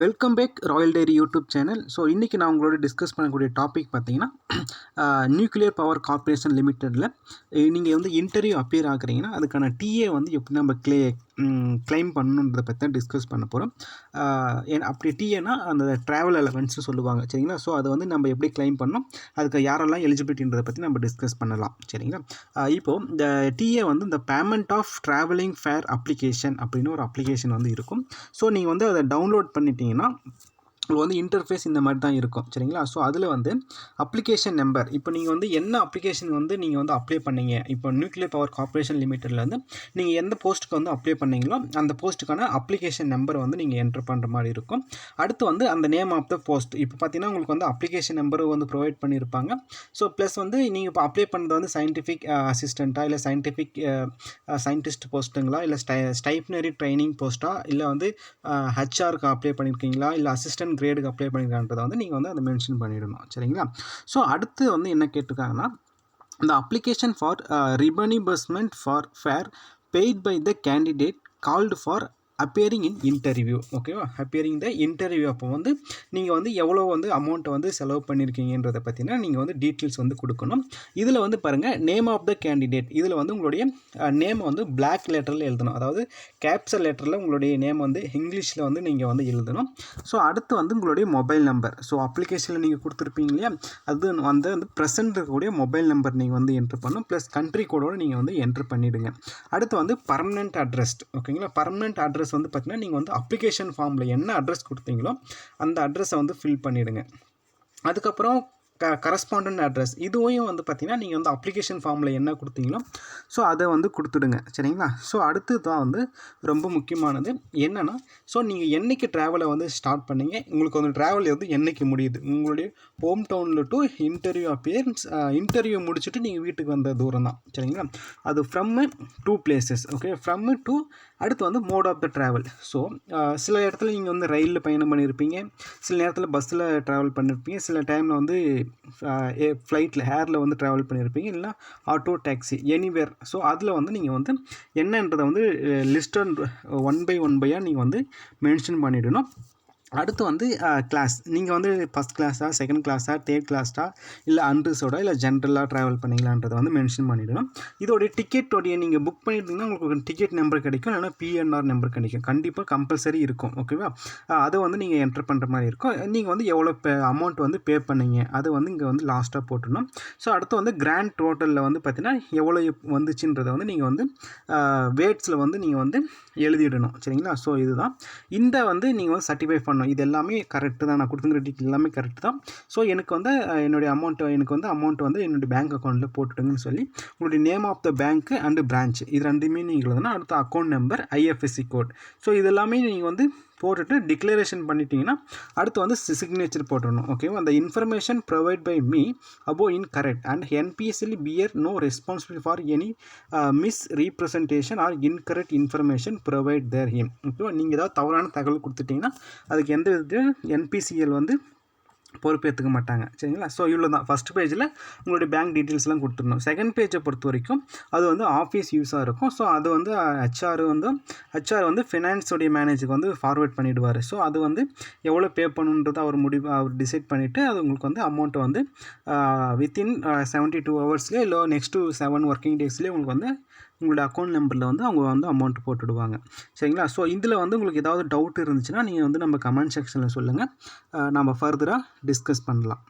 Welcome back royal diary YouTube channel. So இன்றைக்கி நான் உங்களோட டிஸ்கஸ் பண்ணக்கூடிய டாபிக் பார்த்தீங்கன்னா, நியூக்ளியர் பவர் கார்ப்பரேஷன் லிமிட்டெடில் நீங்கள் வந்து இன்டர்வியூ அப்பியர் ஆகுறீங்கன்னா அதுக்கான டிஏ வந்து எப்படி நம்ம கிளைம் பண்ணணுன்றதை பற்றி தான் டிஸ்கஸ் பண்ண போகிறோம். அப்படி டிஏனா அந்த ட்ராவல் அலவன்ஸ்னு சொல்லுவாங்க, சரிங்களா? ஸோ அதை வந்து நம்ம எப்படி கிளைம் பண்ணோம், அதுக்கு யாரெல்லாம் எலிஜிபிலிட்டின்றதை பற்றி நம்ம டிஸ்கஸ் பண்ணலாம், சரிங்களா? இப்போது இந்த டிஏ வந்து இந்த payment of travelling fare application அப்படின்னு ஒரு அப்ளிகேஷன் வந்து இருக்கும். ஸோ நீங்கள் வந்து அதை டவுன்லோட் பண்ணிட்டீங்கன்னா உங்களுக்கு வந்து இன்டர்ஃபேஸ் இந்த மாதிரி தான் இருக்கும், சரிங்களா? ஸோ அதில் வந்து அப்ளிகேஷன் நம்பர், இப்போ நீங்கள் வந்து என்ன அப்ளிகேஷன் வந்து நீங்கள் வந்து அப்ளை பண்ணீங்க, இப்போ நியூக்ளியர் பவர் கார்ப்பரேஷன் லிமிட்டட்லேருந்து நீங்கள் எந்த போஸ்ட்டுக்கு வந்து அப்ளை பண்ணீங்களோ அந்த போஸ்ட்டுக்கான அப்ளிகேஷன் நம்பரை வந்து நீங்கள் என்ட்ரு பண்ணுற மாதிரி இருக்கும். அடுத்து வந்து அந்த நேம் ஆஃப் த போஸ்ட், இப்போ பார்த்தீங்கன்னா உங்களுக்கு வந்து அப்ளிகேஷன் நம்பரும் வந்து ப்ரொவைட் பண்ணியிருப்பாங்க. ஸோ ப்ளஸ் வந்து நீங்கள் இப்போ அப்ளை பண்ணுறது வந்து சயின்டிஃபிக் அசிஸ்டண்ட்டாக இல்லை சயின்டிஸ்ட் போஸ்ட்டுங்களா, இல்லை ஸ்டைப்னரி ட்ரைனிங் போஸ்ட்டாக, இல்லை வந்து ஹெச்ஆருக்கு அப்ளை பண்ணியிருக்கீங்களா, இல்லை அசிஸ்டன்ட் கிரேடுக்கு அப்ளை பண்ணியிருக்கான்றதை வந்து நீங்கள் வந்து அதை மென்ஷன் பண்ணிடணும், சரிங்களா? ஸோ அடுத்து வந்து என்ன கேட்டிருக்காங்கன்னா, இந்த application for reimbursement for fare paid by the candidate called for appearing in interview, ஓகேவா? அப்பியரிங் த இன்டர்வியூ அப்போ வந்து நீங்கள் வந்து எவ்வளோ வந்து அமௌண்ட்டை வந்து செலவு பண்ணியிருக்கீங்கன்றதை பற்றினா நீங்கள் வந்து டீட்டெயில்ஸ் வந்து கொடுக்கணும். இதில் வந்து பாருங்கள், நேம் ஆஃப் த கேண்டிடேட், இதில் வந்து உங்களுடைய நேமை வந்து பிளாக் லெட்டரில் எழுதணும், அதாவது கேப்சல் லெட்டரில் உங்களுடைய நேம் வந்து இங்கிலீஷில் வந்து நீங்கள் வந்து எழுதணும். ஸோ அடுத்து வந்து உங்களுடைய மொபைல் நம்பர், ஸோ அப்ளிகேஷனில் நீங்கள் கொடுத்துருப்பீங்க இல்லையா, அது வந்து ப்ரெசென்ட் இருக்கக்கூடிய மொபைல் நம்பர் நீங்கள் வந்து என்ட்ரு பண்ணணும். ப்ளஸ் கண்ட்ரி கோடோடு நீங்கள் வந்து என்ட்ரு பண்ணிவிடுங்க. அடுத்து வந்து பர்மனெண்ட் அட்ரஸ், ஓகேங்களா? பர்மனெண்ட் அட்ரஸ் வந்து பார்த்தீங்கன்னா நீங்கள் வந்து அப்ளிகேஷன் ஃபார்மில் என்ன அட்ரஸ் கொடுத்தீங்களோ அந்த அட்ரஸை வந்து ஃபில் பண்ணிவிடுங்க. அதுக்கப்புறம் கரஸ்பாண்டன்ட் அட்ரஸ், இதுவும் வந்து பார்த்திங்கன்னா நீங்கள் வந்து அப்ளிகேஷன் ஃபார்மில் என்ன கொடுத்தீங்களோ ஸோ அதை வந்து கொடுத்துடுங்க, சரிங்களா? ஸோ அடுத்து தான் வந்து ரொம்ப முக்கியமானது என்னென்னா, ஸோ நீங்கள் என்றைக்கு ட்ராவலை வந்து ஸ்டார்ட் பண்ணீங்க, உங்களுக்கு வந்து ட்ராவல் வந்து என்றைக்கு முடியுது, உங்களுடைய ஹோம் டவுனில் டு இன்டர்வியூ அப்பியரன்ஸ், இன்டர்வியூ முடிச்சுட்டு நீங்கள் வீட்டுக்கு வந்த தூரம் தான், சரிங்களா? அது from two places, okay, from two. அடுத்து வந்து mode of the travel. So சில இடத்துல நீங்கள் வந்து ரயிலில் பயணம் பண்ணியிருப்பீங்க, சில நேரத்தில் பஸ்ஸில் ட்ராவல் பண்ணியிருப்பீங்க, சில டைமில் வந்து ஃப்ளைட்டில் ஏரில் வந்து ட்ராவல் பண்ணியிருப்பீங்க, இல்லைனா ஆட்டோ டாக்ஸி எனிவேர். ஸோ அதில் வந்து நீங்கள் வந்து என்னன்றதை வந்து லிஸ்ட் ஒன் பையாக நீங்கள் வந்து மென்ஷன் பண்ணிடணும். அடுத்து வந்து கிளாஸ், நீங்கள் வந்து ஃபஸ்ட் கிளாஸா, செகண்ட் கிளாஸா, தேர்ட் கிளாஸா, இல்லை அன்ரிசர்வ்டா, இல்லை ஜென்ரலாக ட்ராவல் பண்ணிங்களான்றதை வந்து மென்ஷன் பண்ணிவிடணும். இதோடைய டிக்கெட்டோடைய நீங்கள் புக் பண்ணிட்டீங்கன்னா உங்களுக்கு ஒரு டிக்கெட் நம்பர் கிடைக்கும், இல்லைனா பிஎன்ஆர் நம்பர் கிடைக்கும், கண்டிப்பாக கம்பல்சரி இருக்கும், ஓகேவா? அதை வந்து நீங்கள் என்ட்ரு பண்ணுற மாதிரி இருக்கும். நீங்கள் வந்து எவ்வளோ அமௌண்ட் வந்து பே பண்ணீங்க அது வந்து இங்கே வந்து லாஸ்ட்டாக போட்டுடணும். ஸோ அடுத்து வந்து கிராண்ட் டோட்டலில் வந்து பார்த்தீங்கன்னா எவ்வளோ வந்துச்சுன்றதை வந்து நீங்கள் வந்து வேட்ஸில் வந்து நீங்கள் வந்து எழுதிடணும், சரிங்களா? ஸோ இதுதான் இந்த வந்து நீங்கள் வந்து சர்டிஃபை பண்ணணும். இது எல்லாமே கரெக்டு தான், நான் கொடுத்துங்கிற டீட்டெயில் எல்லாமே கரெக்டு தான். ஸோ எனக்கு வந்து என்னுடைய அமௌண்ட் வந்து என்னுடைய பேங்க் அக்கௌண்ட்டில் போட்டுடுங்கன்னு சொல்லி உங்களுடைய name of the bank and branch இது ரெண்டுமே நீங்கள் எழுதணும். அடுத்து account number, IFSC code. So இது எல்லாமே நீங்கள் வந்து போட்டுட்டு டிக்ளரேஷன் பண்ணிட்டீங்கன்னா அடுத்து வந்து சிக்னேச்சர் போட்டுடணும், ஓகேவா? அந்த information provide by me above incorrect and NPSL bear no responsibility for any misrepresentation or incorrect information provide there him, ஓகேவா? நீங்கள் ஏதாவது தவறான தகவல் கொடுத்துட்டிங்கன்னா அதுக்கு எந்த விதத்தையும் என்பிசிஎல் வந்து பொறுப்பேற்றுக்க மாட்டாங்க, சரிங்களா? ஸோ இவ்வளோ தான் ஃபஸ்ட் பேஜில் உங்களுடைய பேங்க் டீட்டெயில்ஸ்லாம் கொடுத்துடணும். செகண்ட் பேஜை பொறுத்த வரைக்கும் அது வந்து ஆஃபீஸ் யூஸாக இருக்கும். ஸோ அது வந்து ஹெச்ஆர் வந்து ஃபினான்ஸோடைய மேனேஜருக்கு வந்து ஃபார்வேர்ட் பண்ணிவிடுவார். ஸோ அது வந்து எவ்வளோ பே பண்ணணுன்றது அவர் டிசைட் பண்ணிவிட்டு அது உங்களுக்கு வந்து அமௌண்ட்டை வந்து வித்தின் 72 ஹவர்ஸ்லேயே இல்லை நெக்ஸ்ட்டு 7 ஒர்க்கிங் டேஸ்லேயே உங்களுக்கு வந்து உங்களோட அக்கௌண்ட் நம்பரில் வந்து அவங்க வந்து அமௌண்ட் போட்டுடுவாங்க, சரிங்களா? ஸோ இதில் வந்து உங்களுக்கு ஏதாவது டவுட் இருந்துச்சுன்னா நீங்கள் வந்து நம்ம கமெண்ட் செக்ஷனில் சொல்லுங்கள், நம்ம ஃபர்தராக டிஸ்கஸ் பண்ணலாம்.